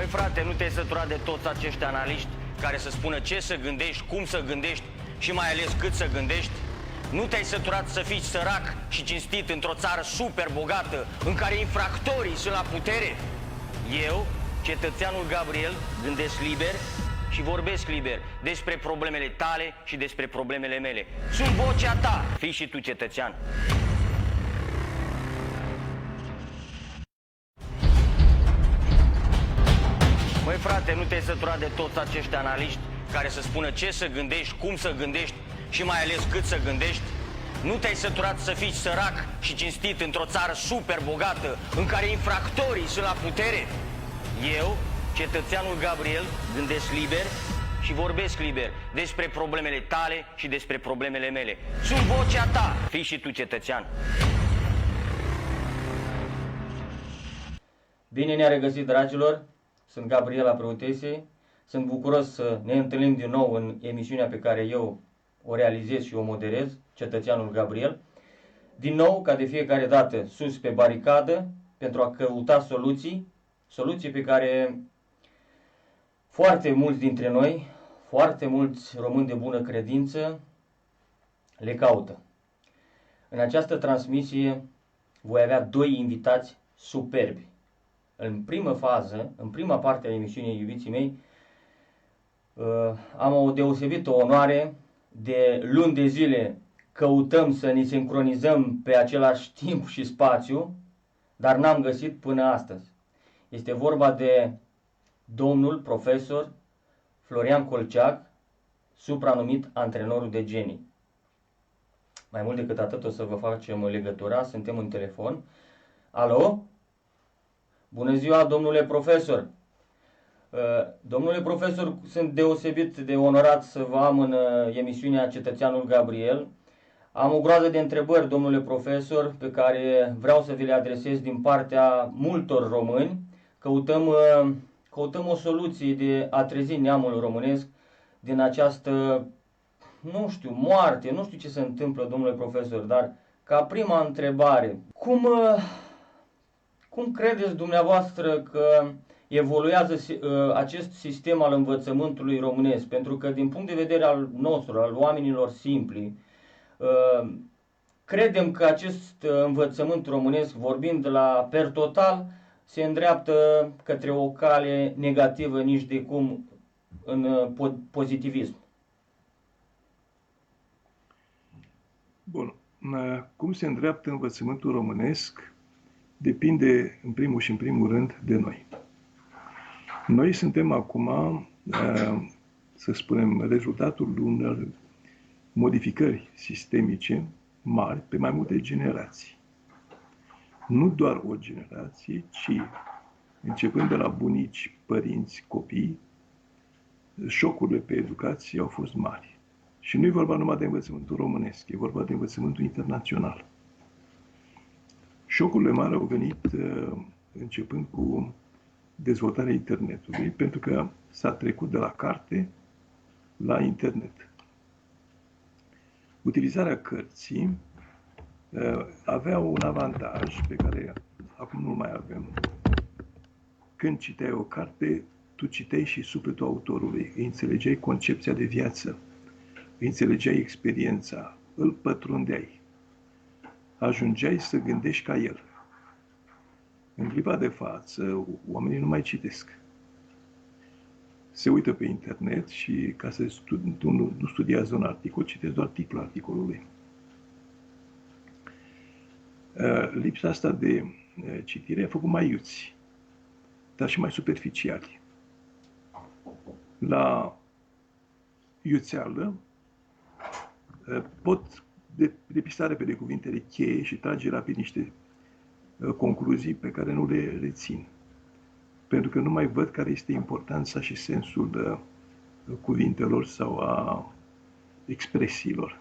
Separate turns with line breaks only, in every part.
Măi frate, nu te-ai săturat de toți acești analiști care să spună ce să gândești, cum să gândești și mai ales cât să gândești? Nu te-ai săturat să fii sărac și cinstit într-o țară super bogată în care infractorii sunt la putere? Eu, cetățeanul Gabriel, gândesc liber și vorbesc liber despre problemele tale și despre problemele mele. Sunt vocea ta, fii și tu cetățean. Măi frate, nu te-ai săturat de toți acești analiști care să spună ce să gândești, cum să gândești și mai ales cât să gândești? Nu te-ai săturat să fii sărac și cinstit într-o țară super bogată în care infractorii sunt la putere? Eu, cetățeanul Gabriel, gândesc liber și vorbesc liber despre problemele tale și despre problemele mele. Sunt vocea ta, fii și tu cetățean.
Bine ne-a regăsit, dragilor! Sunt Gabriela Preotesei. Sunt bucuros să ne întâlnim din nou în emisiunea pe care eu o realizez și o moderez, Cetățeanul Gabriel. Din nou, ca de fiecare dată, sus pe baricadă, pentru a căuta soluții pe care foarte mulți dintre noi, foarte mulți români de bună credință, le caută. În această transmisie voi avea doi invitați superbi. În primă fază, în prima parte a emisiunii, iubiții mei, am o deosebită onoare. De luni de zile căutăm să ne sincronizăm pe același timp și spațiu, dar n-am găsit până astăzi. Este vorba de domnul profesor Florian Colceac, supranumit antrenorul de genii. Mai mult decât atât o să vă facem legătura, suntem în telefon. Alo? Bună ziua, domnule profesor! Domnule profesor, sunt deosebit de onorat să vă am în emisiunea Cetățeanul Gabriel. Am o groază de întrebări, domnule profesor, pe care vreau să vi le adresez din partea multor români. Căutăm o soluție de a trezi neamul românesc din această, nu știu, moarte. Nu știu ce se întâmplă, domnule profesor, dar ca prima întrebare, cum credeți dumneavoastră că evoluează acest sistem al învățământului românesc? Pentru că din punct de vedere al nostru, al oamenilor simpli, credem că acest învățământ românesc, vorbind la per total, se îndreaptă către o cale negativă, nici de cum în pozitivism.
Bun. Cum se îndreaptă învățământul românesc depinde în primul și în primul rând de noi. Noi suntem acum, să spunem, rezultatul unor modificări sistemice mari pe mai multe generații. Nu doar o generație, ci începând de la bunici, părinți, copii, șocurile pe educație au fost mari. Și nu e vorba numai de învățământul românesc, e vorba de învățământul internațional. Șocurile mari au venit începând cu dezvoltarea internetului, pentru că s-a trecut de la carte la internet. Utilizarea cărții avea un avantaj pe care acum nu mai avem. Când citeai o carte, tu citeai și sufletul autorului, îi înțelegeai concepția de viață, îi înțelegeai experiența, îl pătrundeai, ajungeai să gândești ca el. În clipa de față, oamenii nu mai citesc. Se uită pe internet și ca să nu studiază un articol, citesc doar titlul articolului. Lipsa asta de citire a făcut mai iuți, dar și mai superficiali. La iuțeală pot depista repede cuvintele cheie și trage rapid niște concluzii pe care nu le rețin. Pentru că nu mai văd care este importanța și sensul cuvintelor sau a expresiilor.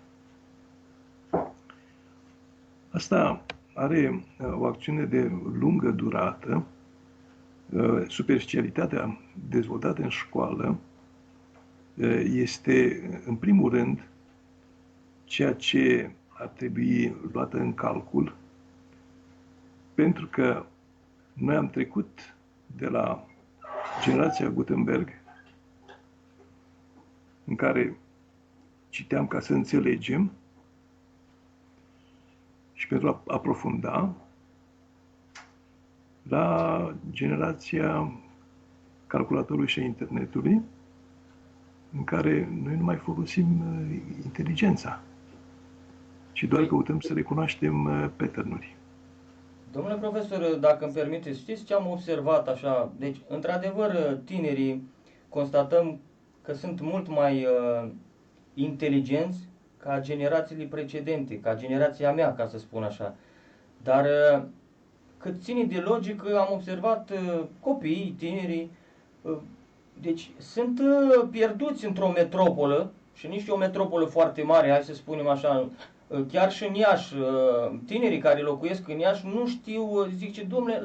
Asta are o acțiune de lungă durată. Superficialitatea dezvoltată în școală este, în primul rând, ceea ce ar trebui luată în calcul, pentru că noi am trecut de la generația Gutenberg, în care citeam ca să înțelegem și pentru a aprofunda, la generația calculatorului și a internetului, în care noi nu mai folosim inteligența, ci doar căutăm să recunoaștem pattern-uri.
Domnule profesor, dacă îmi permiteți, știți ce am observat așa? Deci, într-adevăr, tinerii constatăm că sunt mult mai inteligenți ca generațiile precedente, ca generația mea, ca să spun așa. Dar cât ține de logică, am observat copiii, tinerii, deci sunt pierduți într-o metropolă, și nici o metropolă foarte mare, hai să spunem așa, chiar și în Iași, tinerii care locuiesc în Iași nu știu, zic ce, domnule,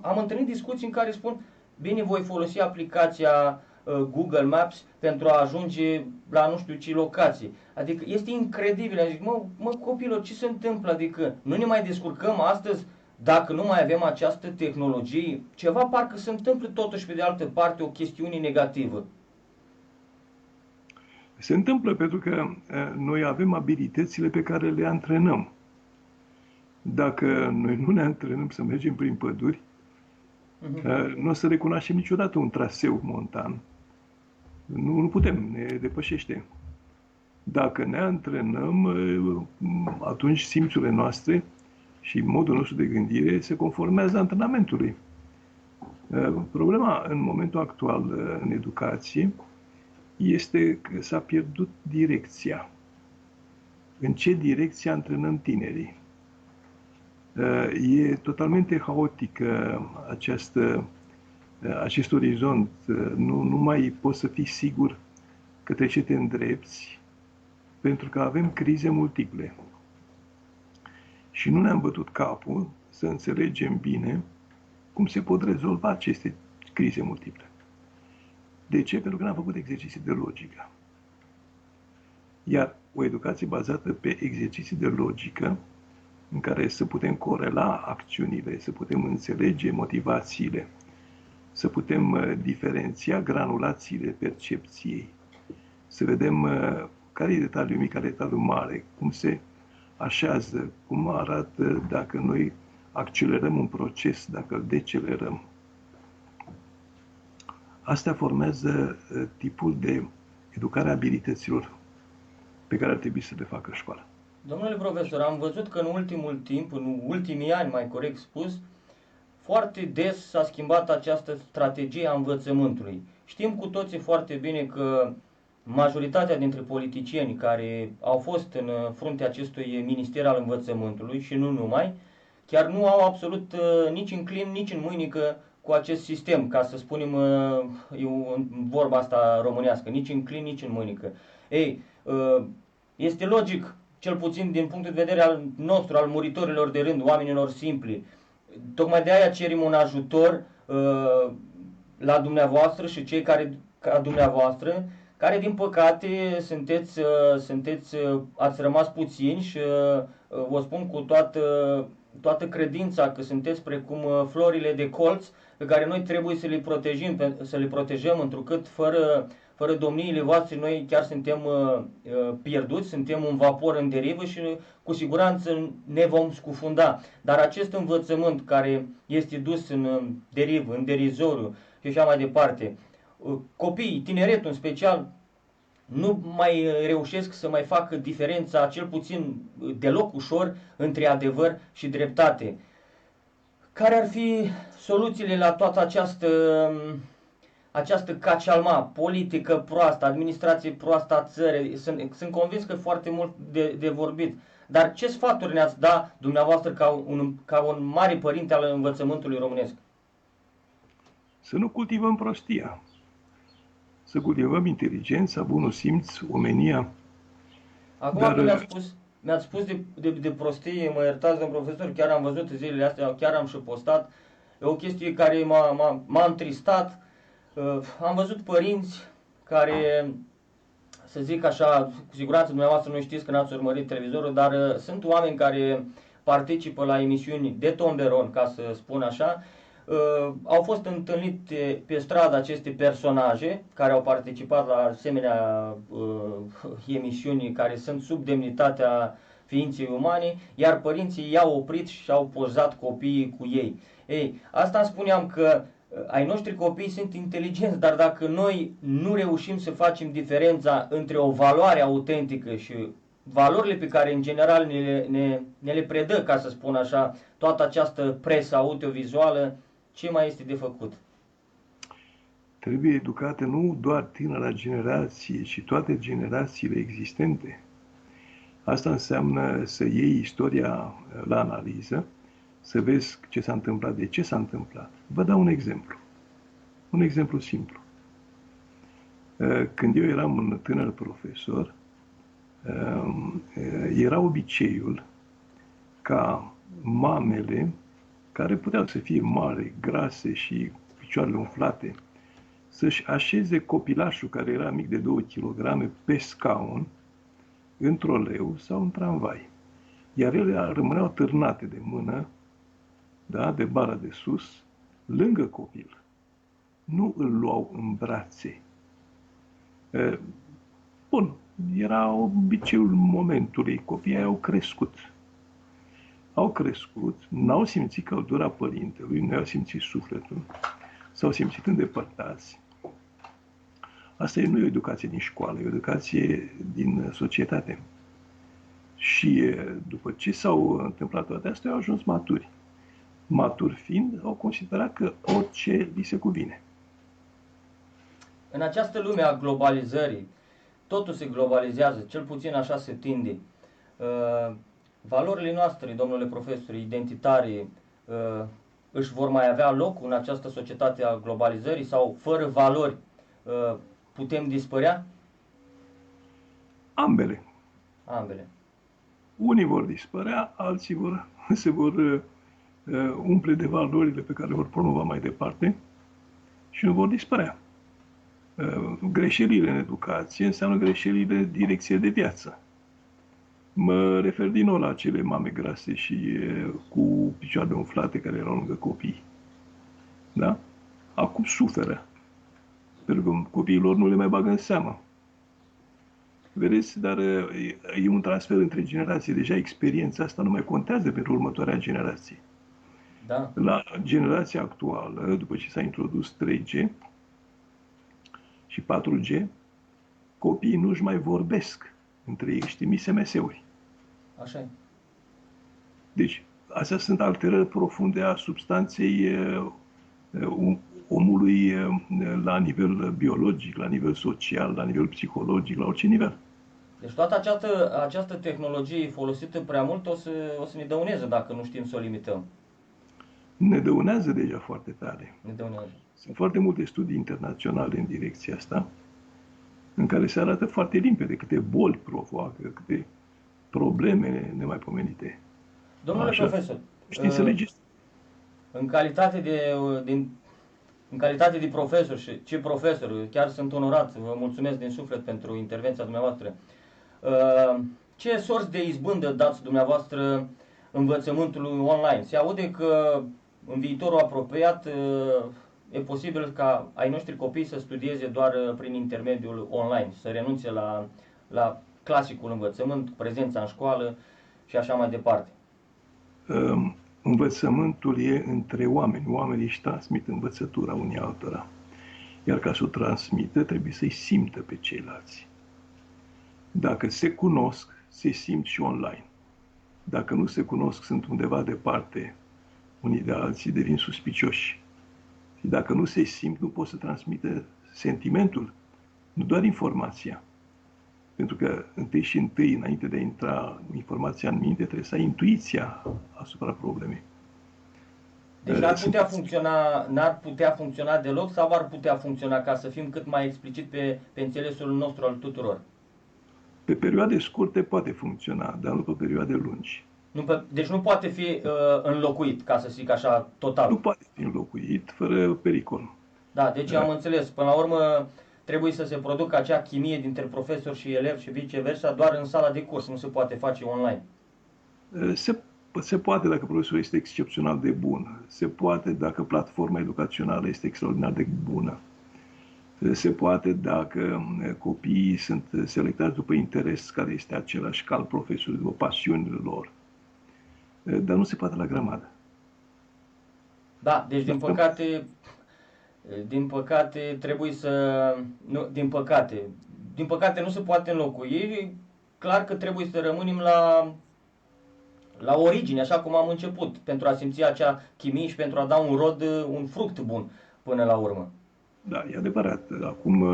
am întâlnit discuții în care spun, bine, voi folosi aplicația Google Maps pentru a ajunge la nu știu ce locații. Adică este incredibil, zic, mă copilor, ce se întâmplă? Adică nu ne mai descurcăm astăzi dacă nu mai avem această tehnologie? Ceva parcă se întâmplă totuși pe de altă parte o chestiune negativă.
Se întâmplă pentru că noi avem abilitățile pe care le antrenăm. Dacă noi nu ne antrenăm să mergem prin păduri, nu o să recunoaștem niciodată un traseu montan. Nu putem, ne depășește. Dacă ne antrenăm, atunci simțurile noastre și modul nostru de gândire se conformează antrenamentului. Problema în momentul actual în educație este că s-a pierdut direcția. În ce direcție antrenăm tinerii? E totalmente haotică acest orizont. Nu mai poți să fii sigur către ce te îndrepți, pentru că avem crize multiple. Și nu ne-am bătut capul să înțelegem bine cum se pot rezolva aceste crize multiple. De ce? Pentru că n-am făcut exerciții de logică. Iar o educație bazată pe exerciții de logică, în care să putem corela acțiunile, să putem înțelege motivațiile, să putem diferenția granulațiile percepției, să vedem care e detaliul mic, care e detaliul mare, cum se așează, cum arată dacă noi accelerăm un proces, dacă îl decelerăm. Astea formează tipul de educare a abilităților pe care ar trebui să le facă școala.
Domnule profesor, am văzut că în ultimul timp, în ultimii ani, mai corect spus, foarte des s-a schimbat această strategie a învățământului. Știm cu toții foarte bine că majoritatea dintre politicieni care au fost în fruntea acestui minister al învățământului și nu numai, chiar nu au absolut nici în clin, nici în mâinică cu acest sistem, ca să spunem vorba asta românească, nici în clin, nici în mâinică. Ei, este logic, cel puțin din punctul de vedere al nostru, al muritorilor de rând, oamenilor simpli. Tocmai de aia cerem un ajutor la dumneavoastră și cei care, ca dumneavoastră, care din păcate ați rămas puțini și vă spun cu toată credința că sunteți precum florile de colț pe care noi trebuie să le protejăm, întrucât fără domniile voastre noi chiar suntem pierduți, suntem un vapor în derivă și cu siguranță ne vom scufunda. Dar acest învățământ care este dus în derivă, în derizoriu și așa mai departe, copiii, tineretul în special, nu mai reușesc să mai facă diferența, cel puțin deloc ușor, între adevăr și dreptate. Care ar fi soluțiile la toată această cacealma, politică proastă, administrație proastă a țării? Sunt convins că foarte mult de vorbit. Dar ce sfaturi ne-ați da dumneavoastră ca un mare părinte al învățământului românesc?
Să nu cultivăm prostia. Să cultivăm inteligența, bunul simț, omenia.
Acum că mi-ați spus de prostie, mă iertați, domn profesor, chiar am văzut zilele astea, chiar am și postat, e o chestie care m-a întristat. Am văzut părinți care, să zic așa, cu siguranță dumneavoastră nu știți că n-ați urmărit televizorul, dar sunt oameni care participă la emisiuni de tomberon, ca să spun așa, Au fost întâlnite pe stradă aceste personaje care au participat la asemenea emisiuni care sunt sub demnitatea ființei umane, iar părinții i-au oprit și au pozat copiii cu ei. Ei, asta îmi spuneam că ai noștri copii sunt inteligenți, dar dacă noi nu reușim să facem diferența între o valoare autentică și valorile pe care în general ne le predă, ca să spun așa, toată această presă audiovizuală, ce mai este de făcut?
Trebuie educată nu doar tânăra generație, ci toate generațiile existente. Asta înseamnă să iei istoria la analiză, să vezi ce s-a întâmplat, de ce s-a întâmplat. Vă dau un exemplu. Un exemplu simplu. Când eu eram un tânăr profesor, era obiceiul ca mamele, care puteau să fie mari, grase și cu picioarele umflate, să-și așeze copilașul care era mic de 2 kg pe scaun, în troleu sau în tramvai. Iar ele rămâneau târnate de mână, da, de bara de sus, lângă copil. Nu îl luau în brațe. Bun, era obiceiul momentului. Copiii au crescut. Au crescut, n-au simțit căldura părintelui, nu au simțit sufletul, s-au simțit îndepărtați. Asta nu e o educație din școală, e o educație din societate. Și după ce s-au întâmplat toate astea, au ajuns maturi. Maturi fiind, au considerat că orice li se cuvine.
În această lume a globalizării, totul se globalizează, cel puțin așa se tinde. Valorile noastre, domnule profesor, identitare, își vor mai avea loc în această societate a globalizării sau fără valori putem dispărea?
Ambele.
Ambele.
Unii vor dispărea, alții se vor umple de valorile pe care le vor promova mai departe și nu vor dispărea. Greșelile în educație înseamnă greșelile în direcție de viață. Mă refer din nou la acele mame grase și cu picioare umflate care erau lângă copii. Da? Acum suferă. Pentru că copiilor nu le mai bagă în seamă. Vedeți? Dar e un transfer între generații. Deja experiența asta nu mai contează pentru următoarea generație.
Da.
La generația actuală, după ce s-a introdus 3G și 4G, copiii nu-și mai vorbesc între ei, știm SMS-uri.
Așa e.
Deci, astea sunt alterări profunde a substanței omului la nivel biologic, la nivel social, la nivel psihologic, la orice nivel.
Deci toată această tehnologie folosită prea mult o să ne dăuneze dacă nu știm să o limităm.
Ne dăunează deja foarte tare.
Ne dăunează.
Sunt foarte multe studii internaționale în direcția asta, în care se arată foarte limpede câte boli provoacă, câte probleme nemaipomenite.
Domnule profesor,
știți să legiți?
În calitate de profesor și ce profesor, chiar sunt onorat, vă mulțumesc din suflet pentru intervenția dumneavoastră. Ce sorți de izbândă dați dumneavoastră învățământului online? Se aude că în viitorul apropiat e posibil ca ai noștri copii să studieze doar prin intermediul online, să renunțe la clasicul învățământ, prezența în școală și așa mai departe.
Învățământul e între oameni. Oamenii își transmit învățătura unii altora. Iar ca să o transmită, trebuie să-i simtă pe ceilalți. Dacă se cunosc, se simt și online. Dacă nu se cunosc, sunt undeva departe, unii de alții devin suspicioși. Și dacă nu se simt, nu pot să transmită sentimentul, nu doar informația. Pentru că întâi și întâi, înainte de a intra informația în minte, trebuie să ai intuiția asupra problemei.
Deci n-ar putea funcționa deloc sau ar putea funcționa, ca să fim cât mai explicit pe înțelesul nostru al tuturor?
Pe perioade scurte poate funcționa, dar nu pe perioade lungi.
Deci nu poate fi înlocuit, ca să zic așa, total.
Nu poate fi înlocuit fără pericol.
Da, deci am înțeles. Până la urmă trebuie să se producă acea chimie dintre profesor și elev și viceversa doar în sala de curs, nu se poate face online.
Se Se poate dacă profesorul este excepțional de bun, se poate dacă platforma educațională este extraordinar de bună, se poate dacă copiii sunt selectați după interes care este același ca al profesorului, după pasiunile lor. Dar nu se poate la grămadă.
Da, deci din păcate trebuie să... Nu, din păcate nu se poate înlocui. Clar că trebuie să rămânem la origine, așa cum am început, pentru a simți acea chimie și pentru a da un rod, un fruct bun până la urmă.
Da, e adevărat. Acum,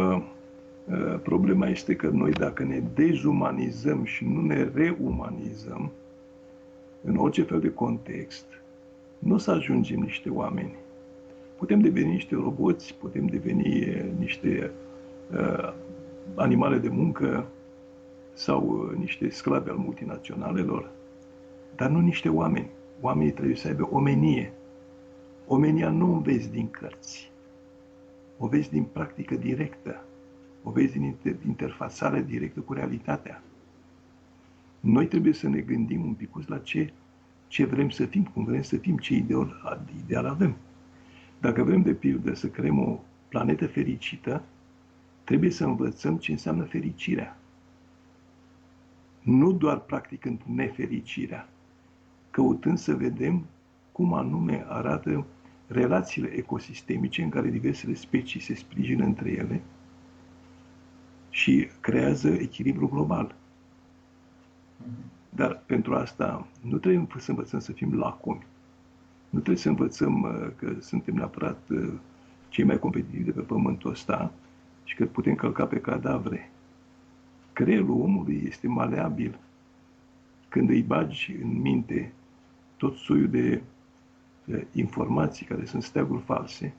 problema este că noi, dacă ne dezumanizăm și nu ne reumanizăm, în orice fel de context, nu o să ajungem niște oameni. Putem deveni niște roboți, putem deveni niște animale de muncă sau niște sclavi al multinaționalelor, dar nu niște oameni. Oamenii trebuie să aibă omenie. Omenia nu o vezi din cărți, o vezi din practică directă, o vezi din interfațare directă cu realitatea. Noi trebuie să ne gândim un pic la ce vrem să fim, cum vrem să fim, ce ideal avem. Dacă vrem, de pildă, să creăm o planetă fericită, trebuie să învățăm ce înseamnă fericirea. Nu doar practicând nefericirea, căutând să vedem cum anume arată relațiile ecosistemice în care diversele specii se sprijină între ele și creează echilibru global. Dar pentru asta nu trebuie să învățăm să fim lacomi. Nu trebuie să învățăm că suntem neapărat cei mai competitivi de pe pământul ăsta și că putem călca pe cadavre. Creierul omului este maleabil. Când îi bagi în minte tot soiul de informații care sunt steaguri false,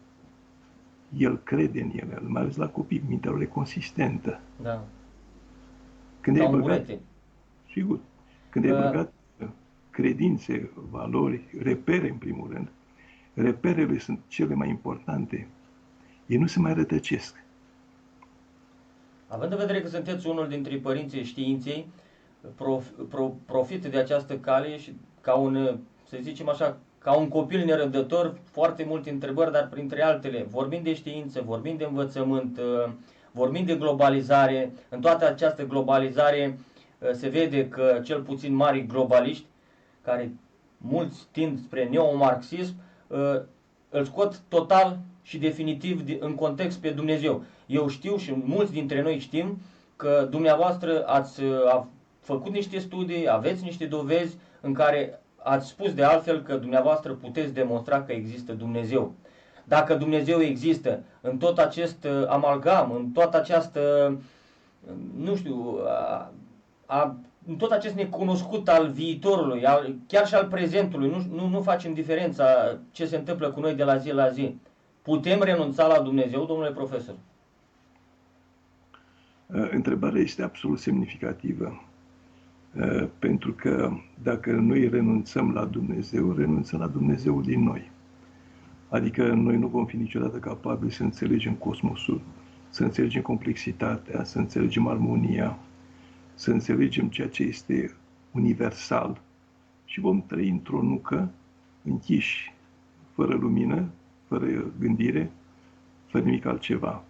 el crede în ele, mai ales la copii, mintea lor e consistentă.
Da.
Când ai băgat, sigur, când ai băgat credințe, valori, repere în primul rând, reperele sunt cele mai importante. Ei nu se mai rătăcesc.
Având în vedere că sunteți unul dintre părinții științei, profit de această cale și ca un, să zicem așa, ca un copil nerăbdător, foarte multe întrebări, dar printre altele, vorbim de știință, vorbim de învățământ, vorbim de globalizare. În toată această globalizare se vede că cel puțin mari globaliști, care mulți tind spre neomarxism, îl scot total și definitiv în context pe Dumnezeu. Eu știu și mulți dintre noi știm că dumneavoastră ați făcut niște studii, aveți niște dovezi în care ați spus de altfel că dumneavoastră puteți demonstra că există Dumnezeu. Dacă Dumnezeu există în tot acest amalgam, în toată această, nu știu, în tot acest necunoscut al viitorului, chiar și al prezentului, nu facem diferența ce se întâmplă cu noi de la zi la zi. Putem renunța la Dumnezeu, domnule profesor?
Întrebarea este absolut semnificativă. Pentru că dacă noi renunțăm la Dumnezeu, renunțăm la Dumnezeu din noi. Adică noi nu vom fi niciodată capabili să înțelegem cosmosul, să înțelegem complexitatea, să înțelegem armonia, să înțelegem ceea ce este universal și vom trăi într-o nucă, închiși, fără lumină, fără gândire, fără nimic altceva.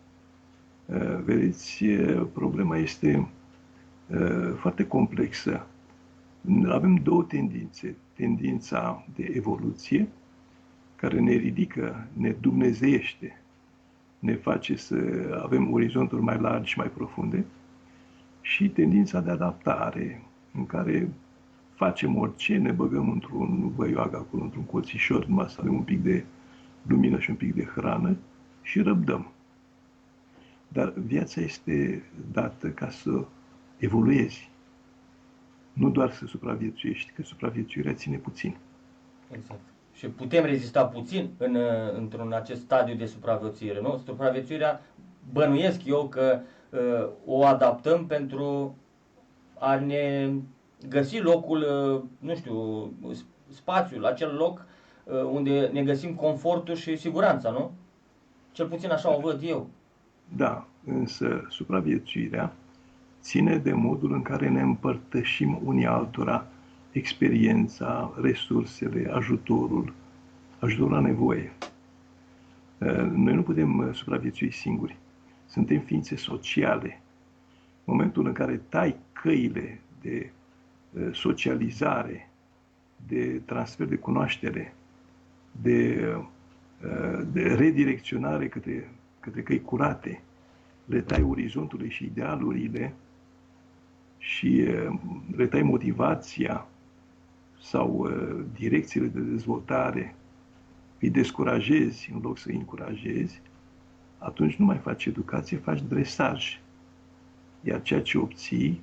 Vedeți, problema este foarte complexă. Avem două tendințe. Tendința de evoluție, care ne ridică, ne dumnezeiește, ne face să avem orizonturi mai largi și mai profunde, și tendința de adaptare, în care facem orice, ne băgăm într-un băioag acolo, într-un colțișor, numai să avem un pic de lumină și un pic de hrană și răbdăm. Dar viața este dată ca să evoluezi, nu doar să supraviețuiești, că supraviețuirea ține puțin.
Exact. Și putem rezista puțin într-un acest stadiu de supraviețuire, nu? Supraviețuirea, bănuiesc eu că o adaptăm pentru a ne găsi locul, nu știu, spațiul, acel loc unde ne găsim confortul și siguranța, nu? Cel puțin așa o văd eu.
Da, însă supraviețuirea ține de modul în care ne împărtășim unii altora experiența, resursele, ajutorul la nevoie. Noi nu putem supraviețui singuri. Suntem ființe sociale. În momentul în care tai căile de socializare, de transfer de cunoaștere, de redirecționare către căi curate, le tai orizontului și idealurile și le tai motivația sau direcțiile de dezvoltare, îi descurajezi în loc să îi încurajezi, atunci nu mai faci educație, faci dresaj. Iar ceea ce obții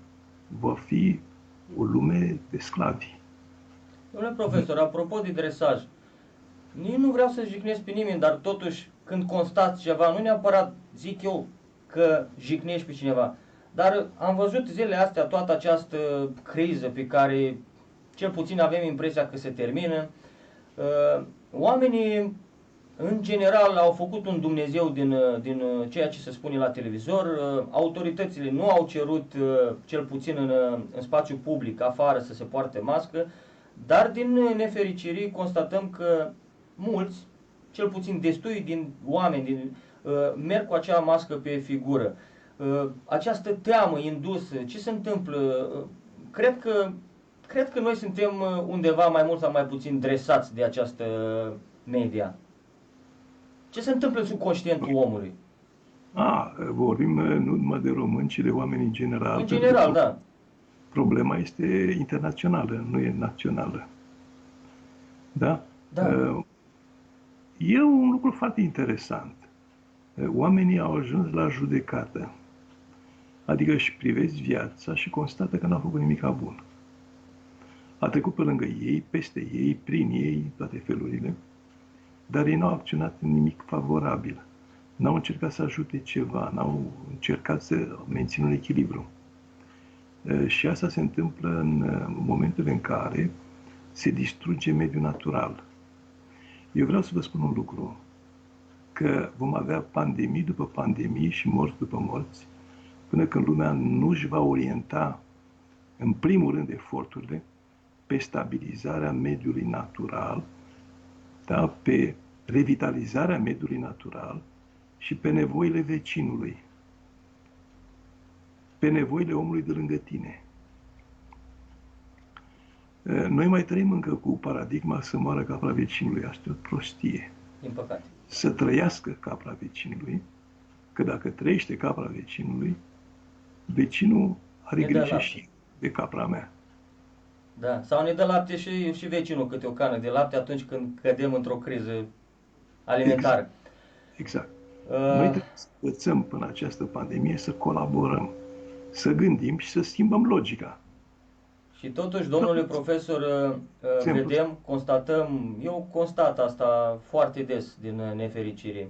va fi o lume de sclavi.
Domnule profesor, apropo de dresaj, nici nu vreau să jignesc pe nimeni, dar totuși când constați ceva, nu neapărat zic eu că jignești pe cineva, dar am văzut zilele astea toată această criză pe care cel puțin avem impresia că se termină. Oamenii în general au făcut un Dumnezeu din ceea ce se spune la televizor. Autoritățile nu au cerut, cel puțin în spațiu public, afară, să se poarte mască, dar din nefericire constatăm că mulți, cel puțin destui din oameni, merg cu acea mască pe figură. Această teamă indusă, ce se întâmplă? Cred că noi suntem undeva mai mult sau mai puțin dresați de această media. Ce se întâmplă în subconștientul omului?
Vorbim nu numai de români, ci de oameni în general.
În general, da.
Problema este internațională, nu e națională. Da?
Da.
E un lucru foarte interesant. Oamenii au ajuns la judecată. Adică își privesc viața și constată că n-au făcut nimic bun. A trecut pe lângă ei, peste ei, prin ei, toate felurile, dar ei n-au acționat în nimic favorabil. N-au încercat să ajute ceva, n-au încercat să mențină un echilibru. Și asta se întâmplă în momentele în care se distruge mediul natural. Eu vreau să vă spun un lucru, că vom avea pandemii după pandemii și morți după morți, până când lumea nu își va orienta, în primul rând, eforturile pe stabilizarea mediului natural, da? Pe revitalizarea mediului natural și pe nevoile vecinului, pe nevoile omului de lângă tine. Noi mai trăim încă cu paradigma să moară capra vecinului. Asta e o prostie.
Din păcate.
Să trăiască capra vecinului, că dacă trăiește capra vecinului, vecinul are grijă și de capra mea.
Da. Sau ne dă lapte și vecinul câte o cană de lapte atunci când cădem într-o criză alimentară.
Exact. Noi trebuie să învățăm până această pandemie să colaborăm, să gândim și să schimbăm logica.
Și totuși, domnule profesor, vedem, constatăm, eu constat asta foarte des din nefericire,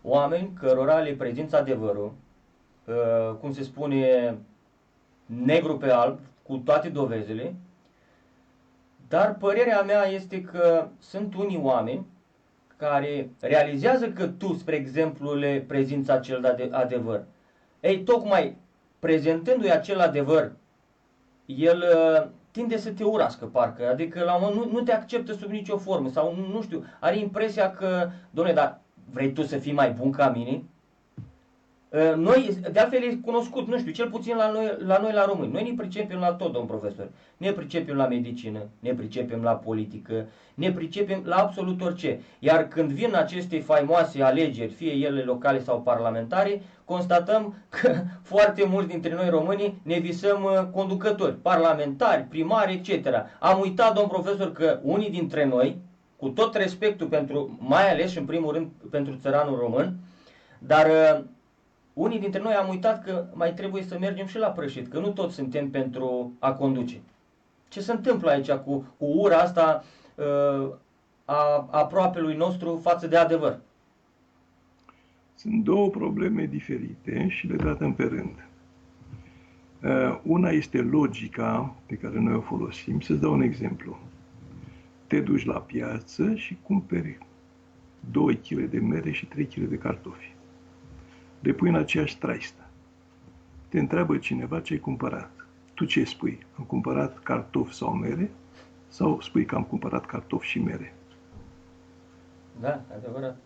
oameni cărora le prezinți adevărul, cum se spune, negru pe alb, cu toate dovezile, dar părerea mea este că sunt unii oameni care realizează că tu, spre exemplu, le prezinți acel adevăr. Ei, tocmai prezentându-i acel adevăr, el tinde să te urască, parcă, adică la un moment nu te acceptă sub nicio formă sau nu știu, are impresia că, dom'le, dar vrei tu să fii mai bun ca mine? Noi, de altfel e cunoscut, nu știu, cel puțin la noi la români, noi ne pricepem la tot, domn profesor, ne pricepem la medicină, ne pricepem la politică, ne pricepem la absolut orice, iar când vin aceste faimoase alegeri, fie ele locale sau parlamentare, constatăm că foarte mulți dintre noi românii ne visăm conducători, parlamentari, primari, etc. Am uitat, domn profesor, că unii dintre noi, cu tot respectul pentru, mai ales și în primul rând pentru țăranul român, dar unii dintre noi am uitat că mai trebuie să mergem și la prășit, că nu toți suntem pentru a conduce. Ce se întâmplă aici cu ura asta a aproapelui nostru față de adevăr?
Sunt două probleme diferite și le tratăm pe rând. Una este logica pe care noi o folosim. Să-ți dau un exemplu. Te duci la piață și cumperi 2 kg de mere și 3 kg de cartofi. Le pui în aceeași traistă. Te întreabă cineva ce ai cumpărat. Tu ce spui? Am cumpărat cartofi sau mere? Sau spui că am cumpărat cartofi și mere?
Da, adevărat.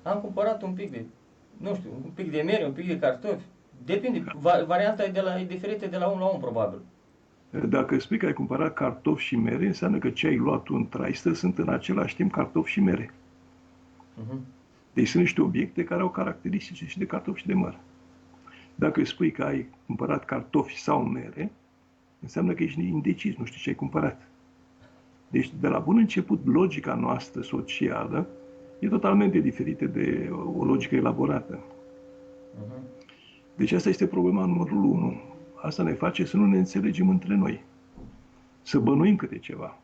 Am cumpărat un pic de, nu știu, un pic de mere, un pic de cartofi. Depinde, varianta e diferită de la om la om, probabil.
Dacă spui că ai cumpărat cartofi și mere, înseamnă că ce ai luat tu în traistă sunt în același timp cartofi și mere.
Uh-huh.
Deci sunt niște obiecte care au caracteristici și de cartofi și de măr. Dacă spui că ai cumpărat cartofi sau mere, înseamnă că ești indecis, nu știi ce ai cumpărat. Deci, de la bun început, logica noastră socială e totalmente diferită de o logică elaborată.
Uh-huh.
Deci asta este problema numărul 1. Asta ne face să nu ne înțelegem între noi. Să bănuim câte ceva,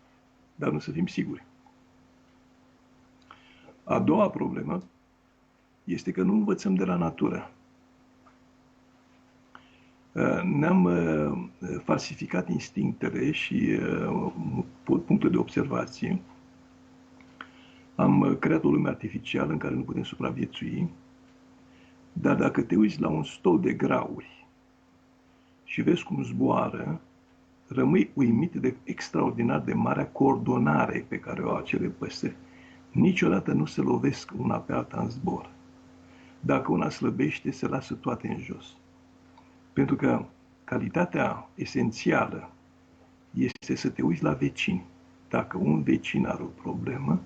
dar nu să fim siguri. A doua problemă este că nu învățăm de la natură. Ne-am falsificat instinctele și punctul de observație. Am creat o lume artificială în care nu putem supraviețui, dar dacă te uiți la un stol de grauri și vezi cum zboară, rămâi uimit de extraordinar de marea coordonare pe care o au acele păsări. Niciodată nu se lovesc una pe alta în zbor. Dacă una slăbește, se lasă toate în jos. Pentru că calitatea esențială este să te uiți la vecini. Dacă un vecin are o problemă,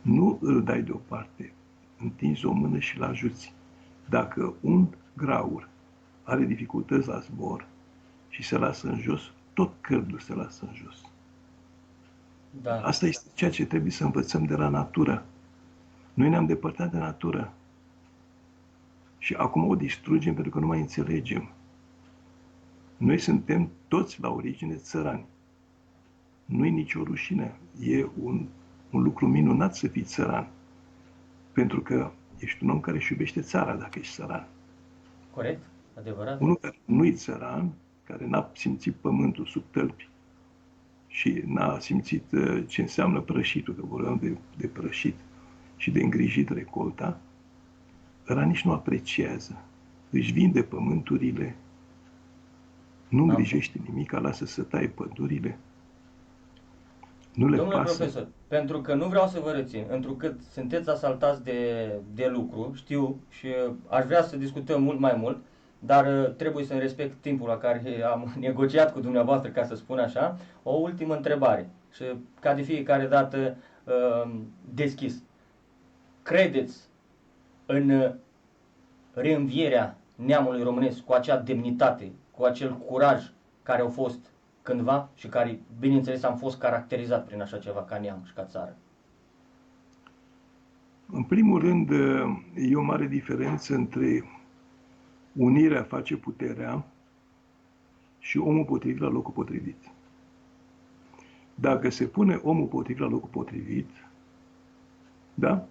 nu îl dai deoparte, întinzi o mână și îl ajuți. Dacă un graur are dificultăți la zbor și se lasă în jos, tot cârdul se lasă în jos.
Da.
Asta este ceea ce trebuie să învățăm de la natură. Noi ne-am depărtat de natură. Și acum o distrugem pentru că nu mai înțelegem. Noi suntem toți la origine țărani. Nu e nicio rușine. E un lucru minunat să fii țăran. Pentru că ești un om care își iubește țara dacă ești țăran.
Corect, adevărat.
Unul care nu e țăran, care n-a simțit pământul sub tălpi și n-a simțit ce înseamnă prășitul, că vorbeam de prășit și de îngrijit recolta, ăla nici nu apreciază. Își vinde pământurile, nu îngrijește nimic, lasă să taie pădurile. Nu le
Domnule
pasă.
profesor, pentru că nu vreau să vă rețin, întrucât sunteți asaltați de lucru, știu, și aș vrea să discutăm mult mai mult, dar trebuie să-mi respect timpul la care am negociat cu dumneavoastră, ca să spun așa. O ultimă întrebare și ca de fiecare dată deschis. Credeți în reînvierea neamului românesc cu acea demnitate, cu acel curaj care au fost cândva și care, bineînțeles, am fost caracterizat prin așa ceva ca neam și ca țară?
În primul rând, e o mare diferență între unirea face puterea și omul potrivit la locul potrivit. Dacă se pune omul potrivit la locul potrivit, da?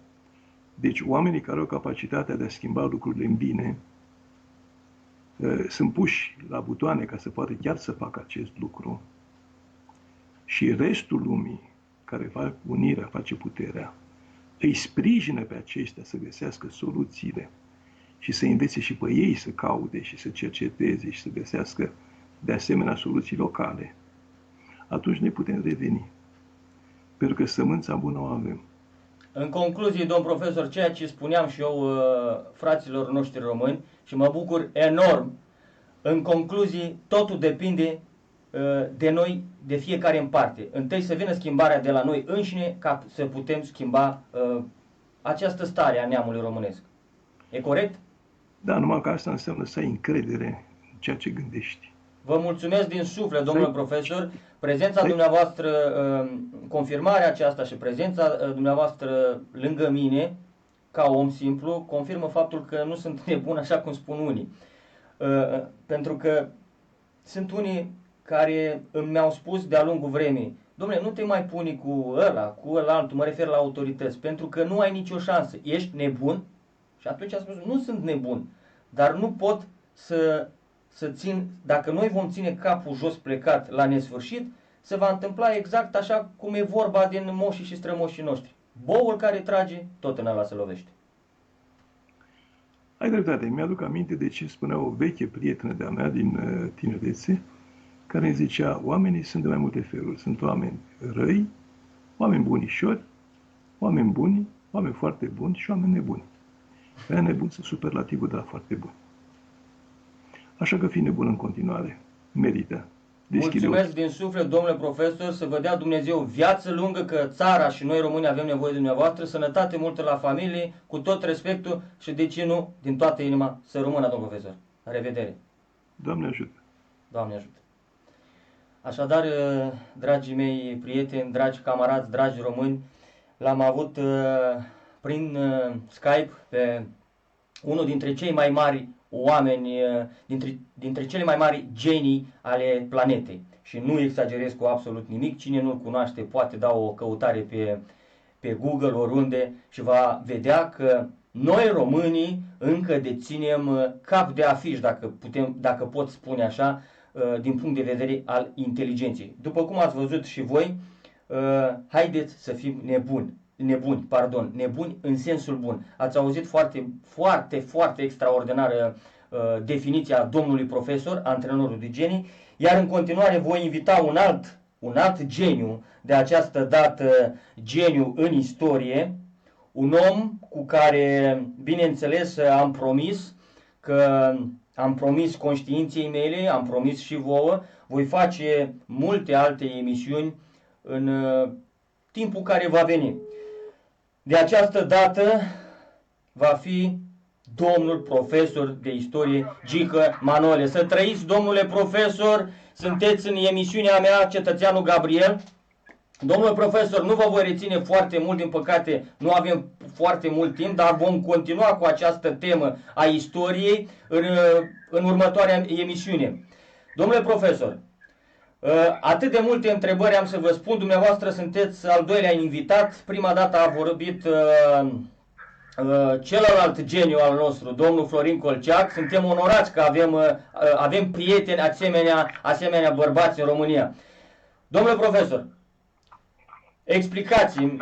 Deci oamenii care au capacitatea de a schimba lucrurile în bine sunt puși la butoane ca să poată chiar să facă acest lucru și restul lumii care fac unirea, face puterea, îi sprijină pe aceștia să găsească soluțiile și să învețe și pe ei să caute și să cerceteze și să găsească de asemenea soluții locale, atunci ne putem reveni. Pentru că sămânța bună o avem.
În concluzie, domn profesor, ceea ce spuneam și eu fraților noștri români și mă bucur enorm, în concluzie, totul depinde de noi, de fiecare în parte. Întâi să vină schimbarea de la noi înșine ca să putem schimba această stare a neamului românesc. E corect?
Da, numai că asta înseamnă să ai încredere în ceea ce gândești.
Vă mulțumesc din suflet, domnule profesor, prezența dumneavoastră, confirmarea aceasta și prezența dumneavoastră lângă mine, ca om simplu, confirmă faptul că nu sunt nebun așa cum spun unii. Pentru că sunt unii care mi-au spus de-a lungul vremii: dom'le, nu te mai puni cu ăla altul, mă refer la autorități, pentru că nu ai nicio șansă, ești nebun? Și atunci am spus: nu sunt nebun, dar nu pot să țin, dacă noi vom ține capul jos plecat la nesfârșit, se va întâmpla exact așa cum e vorba din moșii și strămoșii noștri. Boul care trage, tot în ăla se lovește.
Ai dreptate, mi-aduc aminte de ce spunea o veche prietenă de-a mea din tinerețe, care îmi zicea, oamenii sunt de mai multe feluri. Sunt oameni răi, oameni bunișori, oameni buni, oameni foarte buni și oameni nebuni. Aia nebuni sunt superlativul de la foarte buni. Așa că fii nebun în continuare. Merită.
Mulțumesc din suflet, domnule profesor, să vă dea Dumnezeu viață lungă, că țara și noi români avem nevoie de dumneavoastră, sănătate multă la familie, cu tot respectul și de ce nu, din toată inima, să rămână, domnul profesor. La revedere!
Doamne ajută!
Doamne ajută! Așadar, dragii mei prieteni, dragi camarați, dragi români, l-am avut prin Skype pe unul dintre cei mai mari oameni, dintre cele mai mari genii ale planetei. Și nu exagerez cu absolut nimic. Cine nu-l cunoaște poate da o căutare pe Google, oriunde, și va vedea că noi românii încă deținem cap de afiș, dacă pot spune așa, din punct de vedere al inteligenței. După cum ați văzut și voi, haideți să fim nebuni în sensul bun. Ați auzit foarte extraordinară definiția domnului profesor, antrenorul de genii, iar în continuare voi invita un alt geniu, de această dată geniu în istorie, un om cu care, bineînțeles, am promis conștiinței mele, am promis și vouă, voi face multe alte emisiuni în timpul care va veni. De această dată va fi domnul profesor de istorie Gică Manole. Să trăiți, domnule profesor, sunteți în emisiunea mea, Cetățeanul Gabriel. Domnule profesor, nu vă voi reține foarte mult, din păcate nu avem foarte mult timp, dar vom continua cu această temă a istoriei în următoarea emisiune. Domnule profesor, atât de multe întrebări am să vă spun, dumneavoastră sunteți al doilea invitat, prima dată a vorbit celălalt geniu al nostru, domnul Florin Colceac. Suntem onorați că avem prieteni asemenea bărbați în România. Domnule profesor, explicați-mi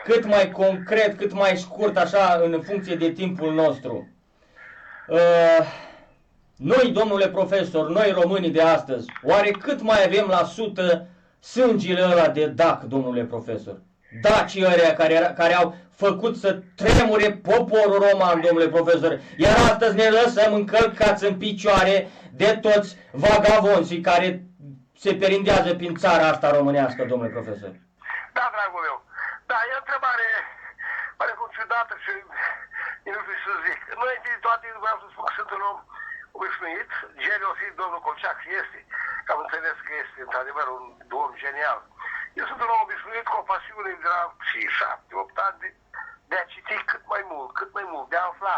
cât mai concret, cât mai scurt, așa, în funcție de timpul nostru. Noi, domnule profesor, noi românii de astăzi, oare cât mai avem la sută sângele ăla de dac, domnule profesor? Dacii ăia care au făcut să tremure poporul roman, domnule profesor, iar astăzi ne lăsăm încălcați în picioare de toți vagabonții care se perindează prin țara asta românească, domnule profesor.
Da, dragul meu. Da, e o întrebare oarecum ciudată și nu știu să zic. Noi, întâi de toate, vreau să spun că sunt un om obișnuit. Geniu fi domnul Colceac este. Că am înțeles că este, într-adevăr, un om genial. Eu sunt un om obișnuit cu o pasiune de la 7-8 ani de a citi cât mai mult, de a afla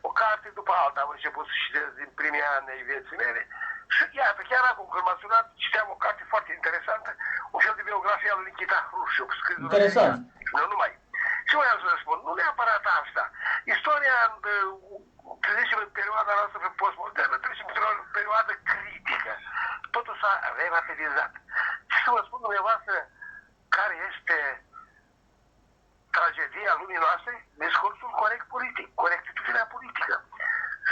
o carte după alta. Am început să citesc din primii ani ai vieții mele. Și iată, chiar acum, când m-ați sunat, citeam o carte foarte interesantă, un fel de biografie al lui Nikita Hrușov, scris de
interesant.
Nu numai. Ce voiam să răspund? Nu neapărat asta. Istoria, trecem în perioada noastră postmodernă, trecem într-o perioadă critică. Totul s-a relativizat. Și să vă spun dumneavoastră care este tragedia lumii noastre? Discursul corect politic, corectitudinea politică.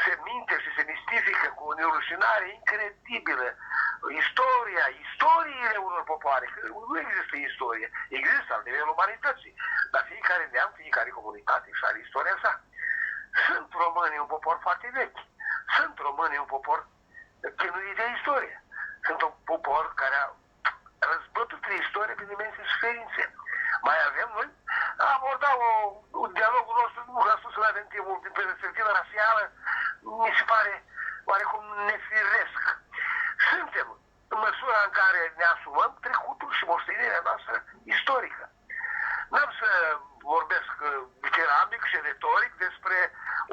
Se minte și se mistifică cu o nerușinare incredibilă istoriile unor popoare. Că nu există istorie, există al nivelul umanității, dar fiecare neam, fiecare comunitate și are istoria sa. Sunt românii un popor foarte vechi, sunt românii un popor chinuit de istorie, sunt un popor care a răzbătut de istorie prin imense suferințe. Mai avem noi a abordat un dialogul nostru, nu vreau să nu avem timpul din perspectivă rasială, mi se pare oarecum nefiresc. Suntem în măsura în care ne asumăm trecutul și moștenirea noastră istorică. N-am să vorbesc ceramic și retoric despre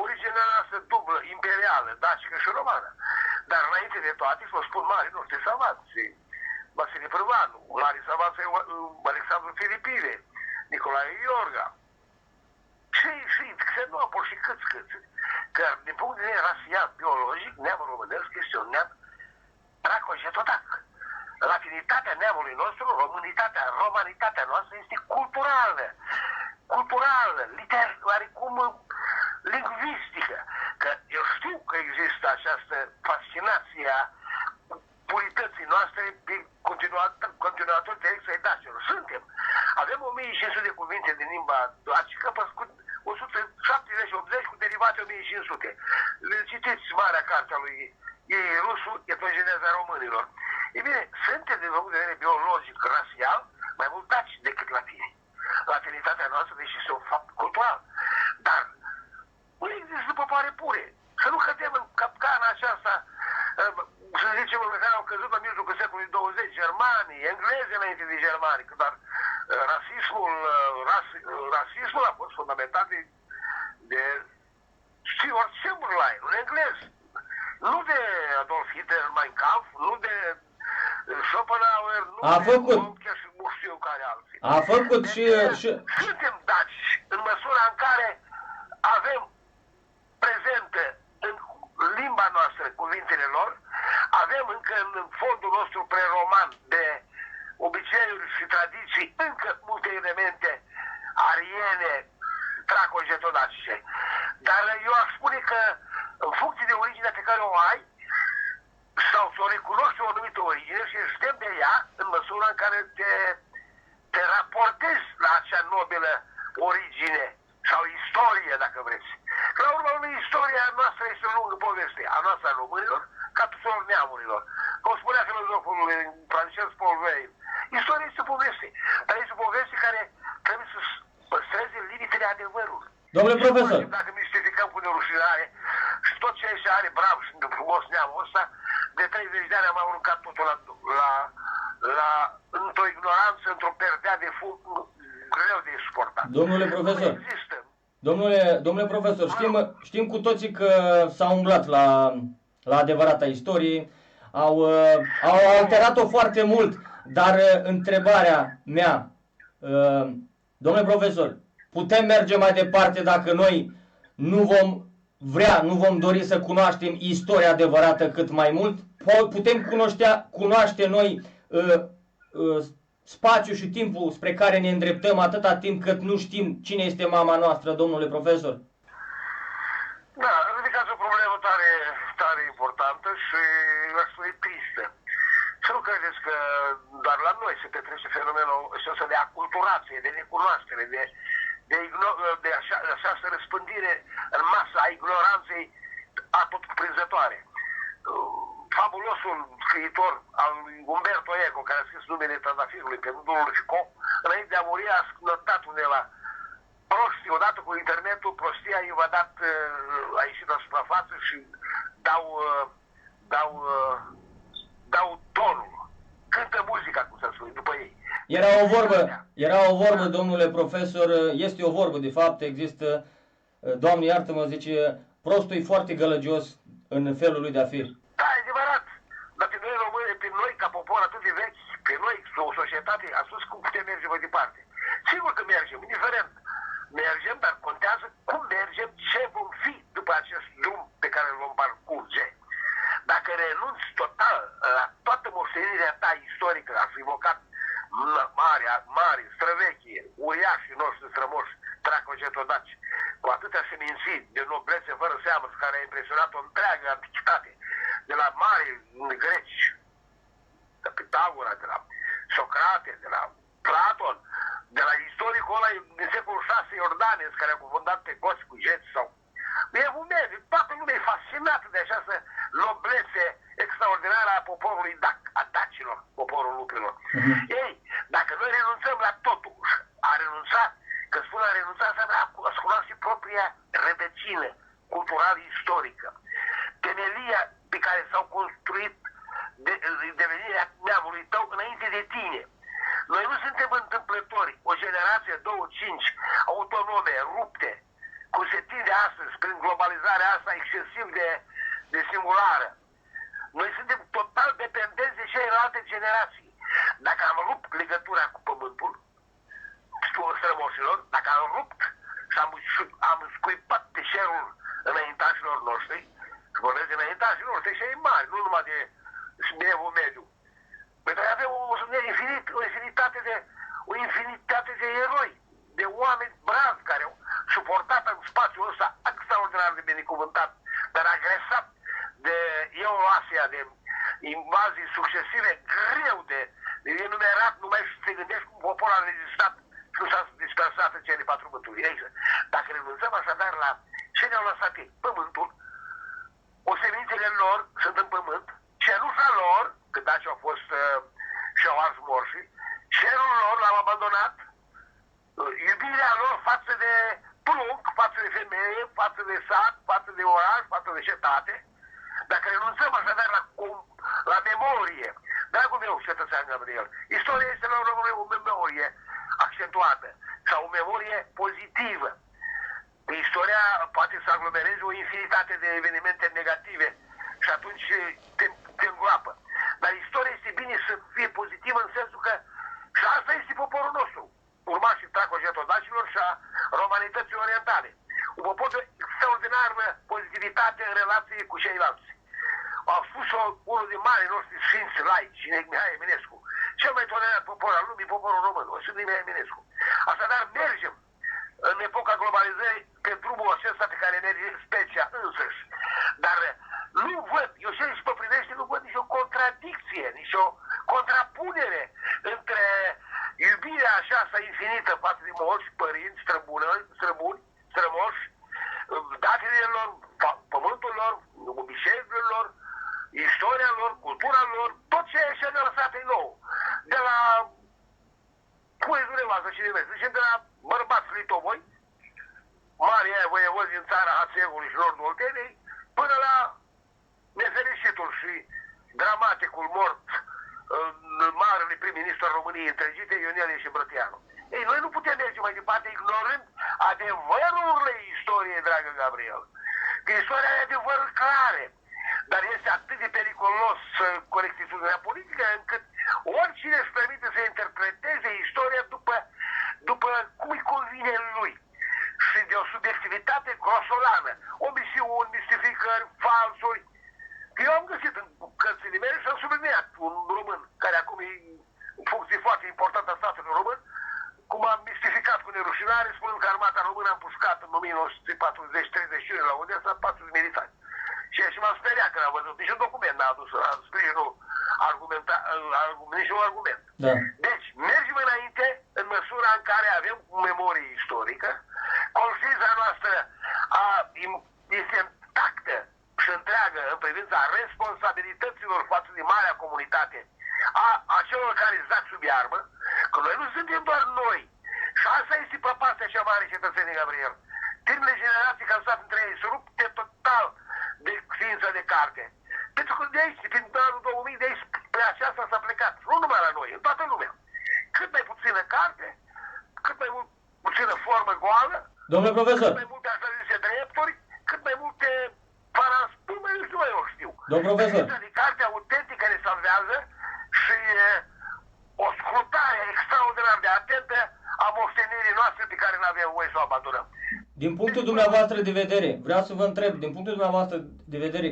originea noastră dublă, imperială, dacică și romană. Dar înainte de toate, să vă spun mari noștri savanți, Vasile Prăvanu, mari savanți Alexandru Filipide, Nicolae Iorga, și Xenopol și câți. Că din punct de vedere rasial, biologic, neamul românesc este un neam dracogetodac. Latinitatea neamului nostru, romanitatea noastră este culturală, oarecum lingvistică. că eu știu că există această fascinație a purității noastre pe continuator de exaitaților. Suntem. Avem 1500 de cuvinte din limba dacică, cu 170-80 cu derivate 1500. Citiți marea carte a lui ei rusul, etogeneza românilor. E bine, suntem din punct de vedere biologic, rasial, mai mult daci decât latini. Latinitatea noastră, deși este un fapt cultural. Dar nu există popoare pure. Să nu cădem în capcana aceasta, să zicem, în care au căzut la mijlocul secolului 20 germanii, englezi înainte de germani, că doar rasismul a fost fundamentat de Stuart Chamberlain, un englez. Nu de Adolf Hitler, Mein Kampf, nu de Schopenhauer, nu
A
de
făcut.
Montesquieu și nu știu care alții.
A făcut
Deci,
și...
suntem daci în măsura în care avem prezentă în limba noastră cuvintele lor, avem încă în fondul nostru preroman de obiceiuri și tradiții încă multe elemente ariene, traco-getodacice. Dar eu aș spune că în funcție de originea pe care o ai, sau să o recunoști o anumită origine și ești demn de ea în măsura în care te raportezi la acea nobilă origine sau istorie, dacă vreți. Că la urmă, istoria noastră este o lungă poveste, a noastră a românilor, ca tuturor neamurilor. Cum spunea filozoful francez Paul Valéry, istoria este o poveste, dar este o poveste care trebuie să păstreze limitele adevărului.
Domnule profesor.
Dacă mistificăm cu nerușinare și tot ce are brav și frumos neamul ăsta, de 30 de ani am aruncat totul într-o ignoranță, într-o perdea de fum greu de suportat.
Domnule profesor.
Nu există.
Domnule profesor, știm cu toții că s-au umblat la adevărata istorie, au alterat-o foarte mult, dar întrebarea mea, domnule profesor, putem merge mai departe dacă noi nu vom dori să cunoaștem istoria adevărată cât mai mult? Putem cunoaște noi spațiul și timpul spre care ne îndreptăm atâta timp cât nu știm cine este mama noastră, domnule profesor?
Da, ridicați o problemă tare, tare importantă și aș spune tristă. Să nu credeți că doar la noi se petrece fenomenul ăsta de aculturație, de necunoaștere, de această răspândire în masă a ignoranței atotcuprinzătoare. Fabulosul scriitor al lui Umberto Eco, care a scris Numele Trandafirului pe Nudul Fico, înainte de a muri a notat undeva: prostii, odată cu internetul, prostia i-a a ieșit la suprafață și dau tonul. Cântă muzica, cum să spune, după ei.
Era o vorbă, domnule profesor, este o vorbă, de fapt, există, Doamne iartă-mă, zice, prostul e foarte gălăgios în felul lui de a fi.
Da, e adevărat. Dar pe noi români, pe noi ca popor atât de vechi, pe noi, o societate, a spus cum putem merge mai departe. Sigur că mergem, indiferent. Mergem, dar contează cum mergem, ce vom fi după acest drum pe care îl vom parcurge. Dacă renunți total la toată moștenirea ta istorică, ați invocat mari, străvechie, uriașii noștri strămoși, traco-getodaci, cu atâtea seminții de noblețe fără seamă, care a impresionat o întreagă antichitate, de la mari greci, de Pitagora, de la Socrate, de la Platon, de la istoricul ăla din secolul 6 Iordanes, care a cufundat pe goți cu geți sau Evul mediu. Toată lumea e fascinată de această noblețe extraordinară a poporului a dacilor, poporul lupilor. Ei, dacă noi renunțăm la totul, a renunțat, că spun a renunțat, înseamnă a cunoaște propria rădăcină cultural-istorică. Temelia pe care s-au construit devenirea neamului tău înainte de tine. Noi nu suntem întâmplători, o generație, 2-5, autonome, rupte, cum se tinde astăzi, prin globalizarea asta excesiv de singulară. Noi suntem total dependenți de celelalte generații. Dacă am rupt legătura cu pământul, cu strămoșilor, dacă am rupt și am scuipat deșerul înaintașilor noștri, și vorbesc de înaintașilor noștri, cei mari, nu numai de evul mediu. Păi noi avem o infinitate de eroi, de oameni bravi care au suportat în spațiul ăsta extraordinar de binecuvântat agresat de Euroasia, de invazii succesive, greu de enumerat, nu mai te gândești cum poporul a rezistat și nu s-a dispersat în cele 4 mântuiri. Dacă renunțăm așadar la ce ne-au lăsat ei, pământul, o semințele lor sunt în pământ, cenușa lor, când daci au fost și-au ars morșii, cerul lor l-au abandonat, iubirea lor față de prunc, față de femeie, față de sat, față de oraș, față de cetate. Dacă renunțăm așadar la memorie, dragul meu cetățean Gabriel, istoria este la o memorie accentuată sau o memorie pozitivă. Istoria poate să aglomereze o infinitate de evenimente negative și atunci te îngroapă. Dar istoria este bine să fie pozitivă în sensul că și asta este poporul nostru, urmașii tracojetodacilor și a romanității orientale. Un popor de extraordinară pozitivitate în relație cu ceilalți. Au spus-o unul din marii noștri sfinți laici, Mihai Eminescu. Cel mai tolerat popor al lumii, poporul român, o Sfântul Mihai Eminescu. Așadar, mergem în epoca globalizării pe drumul acesta pe care merge specia însăși. Dar nu văd, eu ce și mă privește, nu văd nicio contradicție, nicio contrapunere între iubirea aceasta infinită față de mulți părinți, strămoși, datele lor, pământul lor, bisericile lor, istoria lor, cultura lor, tot ce ne-a lăsat în nou. De la puii dumneavoastră și de vezi, de la bărbați litovoi, mari aia voievozi din țara Hațegului și Nordul Olteniei, până la nefericitul și dramaticul mort marele prim-ministru al României întregite, Ionel Brătianu. Ei, noi nu putem merge mai departe ignorând adevărurile istoriei, dragă Gabriel. Că istoria are adevăruri clare, dar este atât de periculos corectitudinea politică încât oricine își permite să interpreteze istoria după cum îi convine lui. Și de o subiectivitate grosolană, omisiuni, mistificări, falsuri. Eu am găsit în cărțile mele și am subliniat un român, care acum e în funcție foarte importantă a statului român, cum am mistificat cu nerușinare, spunând că armata română a împușcat în 1940-31 la Odessa 4 militari. Și m-am speriat când am văzut. Niciun document n-a adus sprijinul niciun argument.
Da.
Deci, mergem înainte în măsura în care avem memorie istorică, conștiința noastră este intactă și întreagă în privința responsabilităților față de marea comunitate a celor care zac sub iarbă, că noi nu suntem doar noi. Și asta este prăpastia cea mare, cetățenii Gabriel. Tinerile generații care au stat între ei, se rupte total de ființă de carte. Pentru că de aici, prin anul 2000, de aici, pe aceasta s-a plecat. Nu numai la noi, în toată lumea. Cât mai puțină carte, cât mai puțină formă goală,
Domnule profesor,
cât mai multe așa zise drepturi, cât mai multe paraspume, nu știu eu știu.
domnule profesor,
De carte autentică ne salvează și o scrutare extraordinar de atentă a moștenirii noastre pe care nu avem voie să o abandonăm.
din punctul dumneavoastră de vedere, vreau să vă întreb, din punctul dumneavoaă de vedere,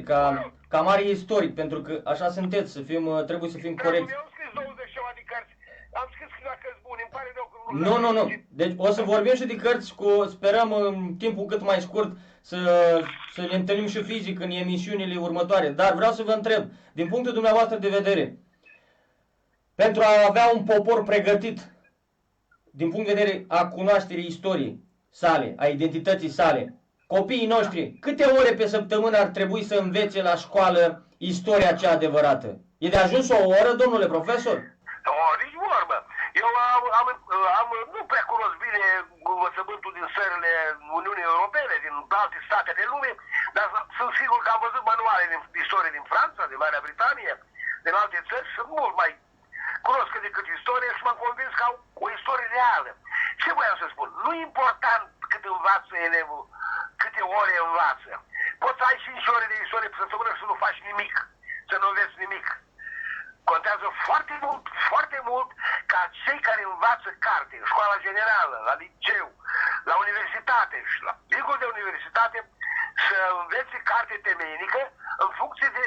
ca mare istoric, pentru că așa sunteți, trebuie să fim corecți.
Eu am scris 20 ceva de cărți, am scris câteva cărți bune, îmi pare rău că
Nu. Deci o să vorbim și de cărți, sperăm în timpul cât mai scurt să ne întâlnim și fizic în emisiunile următoare. Dar vreau să vă întreb, din punctul dumneavoastră de vedere, pentru a avea un popor pregătit, din punct de vedere a cunoașterii istoriei sale, a identității sale, copiii noștri, câte ore pe săptămână ar trebui să învețe la școală istoria cea adevărată? E de ajuns o oră, domnule profesor?
Nici vorbă. Eu nu prea cunosc bine învățământul din țările Uniunii Europene, din alte state de lume, dar sunt sigur că am văzut manuale de istorie din Franța, din Marea Britanie, din alte țări, sunt mult mai cunosc cât de cât istorie și m-am convins că au o istorie reală. Ce voiam să spun? Nu e important cât învață elevul, câte ore învață. Poți să ai 5 ore de istorie pe săptămână și să nu faci nimic, să nu înveți nimic. Contează foarte mult ca cei care învață carte, în școala generală, la liceu, la universitate și la dincolo de universitate, să învețe carte temeinică în funcție de,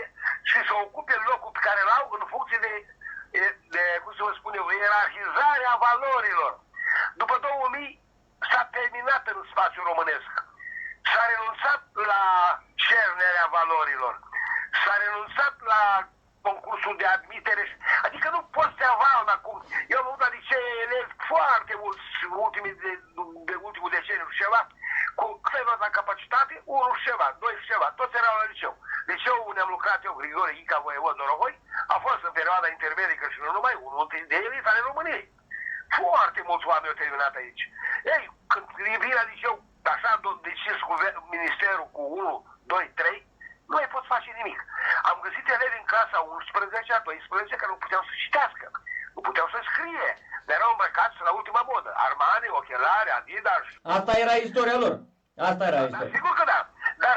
și să ocupe locul pe care îl au în funcție de cum să vă spun eu, ierarhizarea valorilor. După 2000 s-a terminat în spațiul românesc S-a renunțat la cernerea valorilor. S-a renunțat la concursul de admitere. Adică nu poți să aval acum. Eu am avut la licee elevi foarte mulți de ultimul deceniu și ceva, cu câteva la capacitate, unul și ceva, doi și ceva, toți erau la liceu. Liceul unde am lucrat eu, Grigore Ica Voievod Dorohoi, a fost în perioada intervelică și nu numai unul de elite ale României. Foarte mulți oameni au terminat aici. Ei, când vin la liceu, așa decis ministerul cu 1, 2, 3, nu mai poți face nimic. Am găsit elevi în clasa 11, 12, care nu puteau să citească, nu puteau să scrie, dar erau îmbrăcați la ultima modă. Armani, ochelari, Adidas.
Asta era istoria lor. Asta era
Da,
istoria.
sigur că da. Dar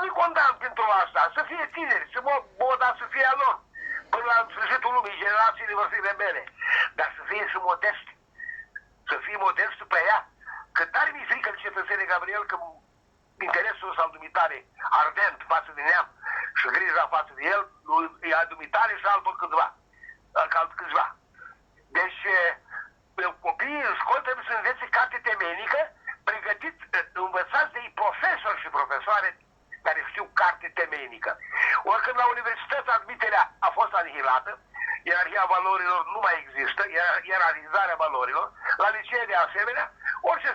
nu condamn pentru asta. Să fie tineri, să moda să fie a lor. Până la sfârșitul lumii, generațiile vor fi rebele. Dar să fie și modest. Să fie modest pe ea. Că tare mi-e frică de cetățenii Gabriel că interesul ăsta al dumitare ardent față de neam și grija față de el, e a dumitare și altul câțiva. Deci, copiii în școală trebuie să învețe carte temenică, învățați de profesori și profesoare care știu carte temenică. Oricând la universitate admiterea a fost anihilată, ierarhia valorilor nu mai există, ierarhizarea valorilor, la licee de asemenea, orice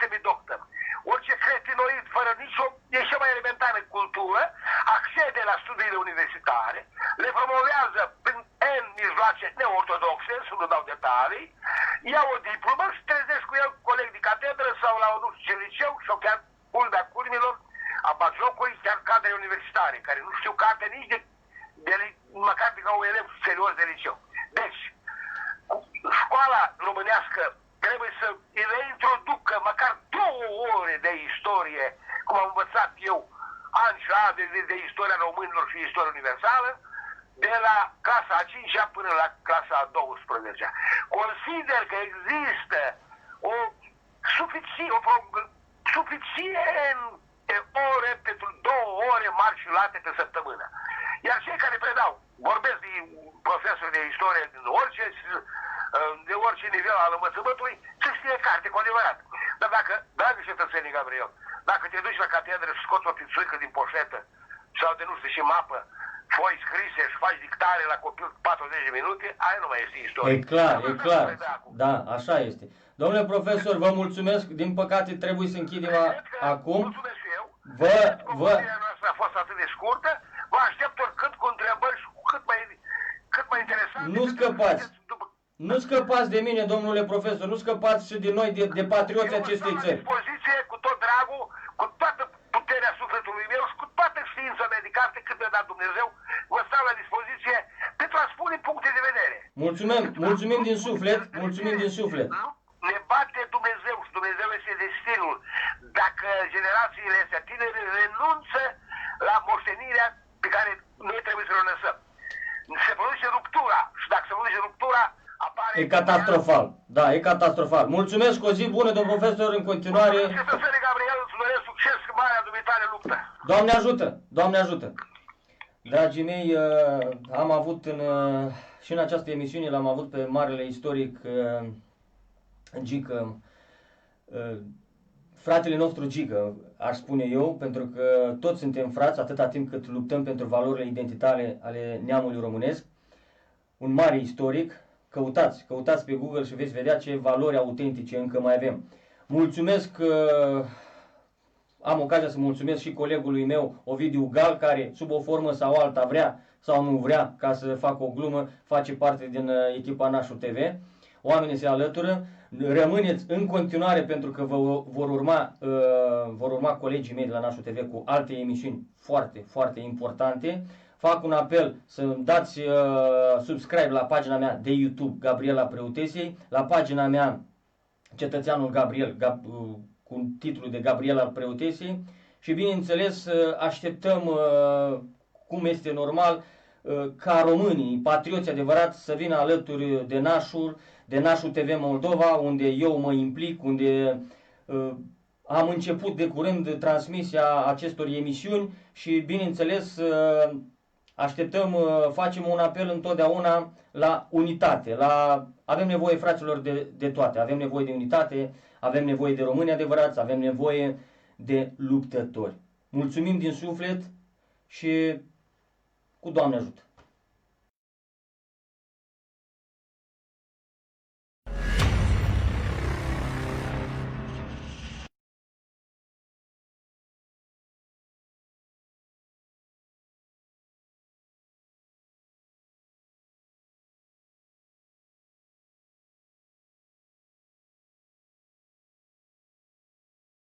semidoctor, orice cretinoid fără nicio, e cea mai elementară cultură, accede la studiile universitare, le promovează prin N mijloace neortodoxe, să nu dau detalii, ia o diplomă și trezești cu el coleg de catedră sau la nu știu ce liceu sau chiar culmea culmilor, abatjocuri, chiar cadre universitare, care nu știu carte nici măcar de ca un elev serios de liceu. Deci, școala românească trebuie să reintroducă măcar 2 ore de istorie, cum am învățat eu ani și ani de istoria românilor și istoria universală, de la clasa a 5-a până la clasa a 12-a. Consider că există o suficiente ore pentru 2 ore marșulate pe săptămână. Iar cei care predau, vorbesc de profesori de istorie de orice nivel al învățământului, să știe carte cu adevărat. Dar dacă, dragi cetățenii Gabriel, dacă te duci la catedră și scoți o pițuică din poșetă sau de nu știu ce mapă, foi scrise și faci dictare la copil 40 de minute, aia nu mai este istorie.
E clar, e clar. Da, așa este. Domnule profesor, vă mulțumesc. Din păcate trebuie să închidem acum.
Mulțumesc și eu.
Vă
noastră a fost atât de scurtă. Vă aștept oricând cu întrebări și cu cât mai interesant.
Nu scăpați. Nu scăpați de mine, domnule profesor, nu scăpați și de noi, de patrioții acestei țări.
Eu stau la dispoziție cu tot dragul, cu toată puterea sufletului meu și cu toată știința medicală cât mi-a dat Dumnezeu, vă stau la dispoziție pentru a spune puncte de vedere.
Mulțumim din suflet, mulțumim din suflet.
Ne bate Dumnezeu și Dumnezeu este destinul. Dacă generațiile astea tinere renunță la moștenirea pe care noi trebuie să o lăsăm. Se produce ruptura și dacă se produce ruptura, apare...
E catastrofal, da, e catastrofal. Mulțumesc, o zi bună, domn profesor, în continuare.
Cetățenii Gabriel, îți doresc succes în marea dumitare luptă.
Doamne ajută, Doamne ajută. Dragii mei, am avut și în această emisiune, l-am avut pe marele istoric Gică, fratele nostru Gică, aș spune eu, pentru că toți suntem frați atâta timp cât luptăm pentru valorile identitare ale neamului românesc. Un mare istoric, căutați pe Google și veți vedea ce valori autentice încă mai avem. Mulțumesc, am ocazia să mulțumesc și colegului meu, Ovidiu Gal, care sub o formă sau alta vrea sau nu vrea, ca să fac o glumă, face parte din echipa Nașu TV. Oamenii se alătură. Rămâneți în continuare pentru că vor urma colegii mei de la Nașu TV cu alte emisiuni foarte, foarte importante. Fac un apel să dați subscribe la pagina mea de YouTube Gabriela Preutesiei, la pagina mea Cetățeanul Gabriel cu titlul de Gabriela Preutesiei și bineînțeles așteptăm, cum este normal, ca românii, patrioți adevărați, să vină alături de Nașul TV Moldova, unde eu mă implic, unde am început de curând transmisia acestor emisiuni și bineînțeles așteptăm, facem un apel întotdeauna la unitate. Avem nevoie, fraților, de toate. Avem nevoie de unitate, avem nevoie de români adevărați, avem nevoie de luptători. Mulțumim din suflet și cu Doamne ajută!